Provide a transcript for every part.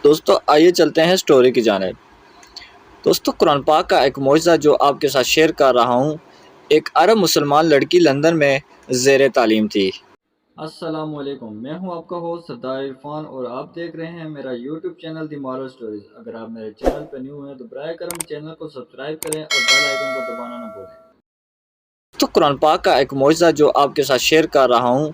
دوستو آئیے چلتے ہیں سٹوری کی جانب۔ دوستو قرآن پاک کا ایک معجزہ جو آپ کے ساتھ شیئر کر رہا ہوں۔ ایک عرب مسلمان لڑکی لندن میں زیر تعلیم تھی۔ السلام علیکم، میں ہوں آپ کا ہوسٹ سردار عرفان اور آپ دیکھ رہے ہیں میرا یوٹیوب چینل دی مارول سٹوریز۔ اگر آپ میرے چینل پہ نیو ہیں تو براہ کرم چینل کو سبسکرائب کریں اور بیل آئیکن کو دبانا نہ بھولیں۔ تو قرآن پاک کا ایک معجزہ جو آپ کے ساتھ شیئر کر رہا ہوں۔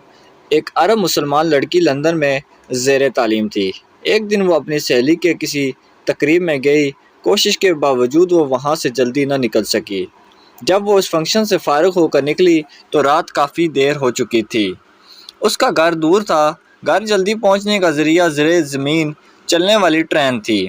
ایک عرب مسلمان لڑکی لندن میں زیر تعلیم تھی۔ ایک دن وہ اپنی سہیلی کے کسی تقریب میں گئی، کوشش کے باوجود وہ وہاں سے جلدی نہ نکل سکی۔ جب وہ اس فنکشن سے فارغ ہو کر نکلی تو رات کافی دیر ہو چکی تھی۔ اس کا گھر دور تھا۔ گھر جلدی پہنچنے کا ذریعہ زیر زمین چلنے والی ٹرین تھی،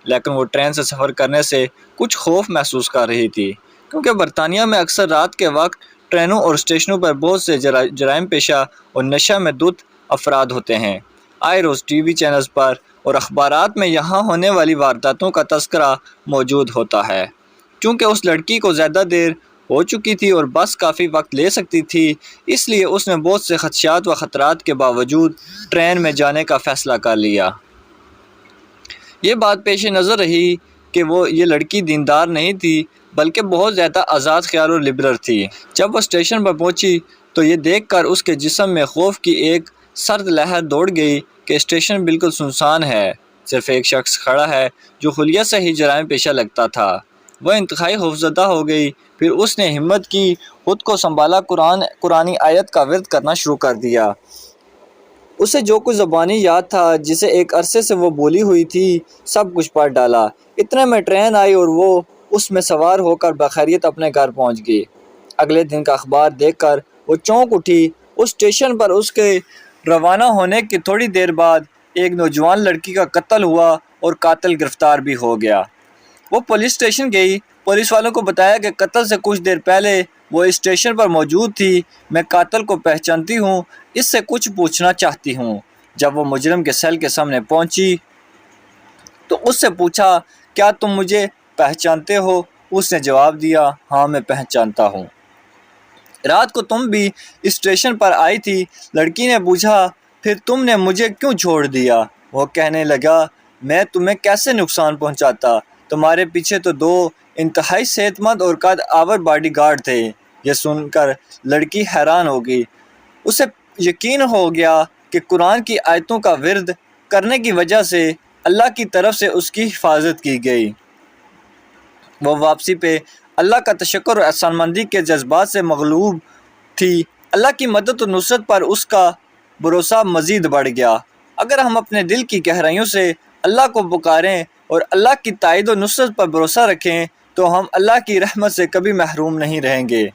لیکن وہ ٹرین سے سفر کرنے سے کچھ خوف محسوس کر رہی تھی، کیونکہ برطانیہ میں اکثر رات کے وقت ٹرینوں اور اسٹیشنوں پر بہت سے جرائم پیشہ اور نشہ میں دھت افراد ہوتے ہیں۔ آئے روز ٹی وی چینلز پر اور اخبارات میں یہاں ہونے والی وارداتوں کا تذکرہ موجود ہوتا ہے۔ چونکہ اس لڑکی کو زیادہ دیر ہو چکی تھی اور بس کافی وقت لے سکتی تھی، اس لیے اس نے بہت سے خدشات و خطرات کے باوجود ٹرین میں جانے کا فیصلہ کر لیا۔ یہ بات پیش نظر رہی کہ یہ لڑکی دیندار نہیں تھی، بلکہ بہت زیادہ آزاد خیال اور لبرل تھی۔ جب وہ اسٹیشن پر پہنچی تو یہ دیکھ کر اس کے جسم میں خوف کی ایک سرد لہر دوڑ گئی کہ اسٹیشن بالکل سنسان ہے، صرف ایک شخص کھڑا ہے جو خلیہ سے ہی جرائم پیشہ لگتا تھا۔ وہ انتہائی خوفزدہ ہو گئی۔ پھر اس نے ہمت کی، خود کو سنبھالا، قرآنی آیت کا ورد کرنا شروع کر دیا۔ اسے جو کچھ زبانی یاد تھا، جسے ایک عرصے سے وہ بولی ہوئی تھی، سب کچھ پڑھ ڈالا۔ اتنے میں ٹرین آئی اور وہ اس میں سوار ہو کر بخیریت اپنے گھر پہنچ گئی۔ اگلے دن کا اخبار دیکھ کر وہ چونک اٹھی۔ اس اسٹیشن پر اس کے روانہ ہونے کی تھوڑی دیر بعد ایک نوجوان لڑکی کا قتل ہوا اور قاتل گرفتار بھی ہو گیا۔ وہ پولیس اسٹیشن گئی۔ پولیس والوں کو بتایا کہ قتل سے کچھ دیر پہلے وہ اس اسٹیشن پر موجود تھی۔ میں قاتل کو پہچانتی ہوں، اس سے کچھ پوچھنا چاہتی ہوں۔ جب وہ مجرم کے سیل کے سامنے پہنچی تو اس سے پوچھا، کیا تم مجھے پہچانتے ہو؟ اس نے جواب دیا، ہاں میں پہچانتا ہوں، رات کو تم بھی اس اسٹیشن پر آئی تھی۔ لڑکی نے پوچھا، پھر تم نے مجھے کیوں چھوڑ دیا؟ وہ کہنے لگا، میں تمہیں کیسے نقصان پہنچاتا؟ تمہارے پیچھے تو دو انتہائی صحت مند اور قد آور باڈی گارڈ تھے۔ یہ سن کر لڑکی حیران ہو گئی۔ اسے یقین ہو گیا کہ قرآن کی آیتوں کا ورد کرنے کی وجہ سے اللہ کی طرف سے اس کی حفاظت کی گئی۔ وہ واپسی پہ اللہ کا تشکر اور احسان مندی کے جذبات سے مغلوب تھی۔ اللہ کی مدد و نصرت پر اس کا بھروسہ مزید بڑھ گیا۔ اگر ہم اپنے دل کی گہرائیوں سے اللہ کو پکاریں اور اللہ کی تائید و نصرت پر بھروسہ رکھیں تو ہم اللہ کی رحمت سے کبھی محروم نہیں رہیں گے۔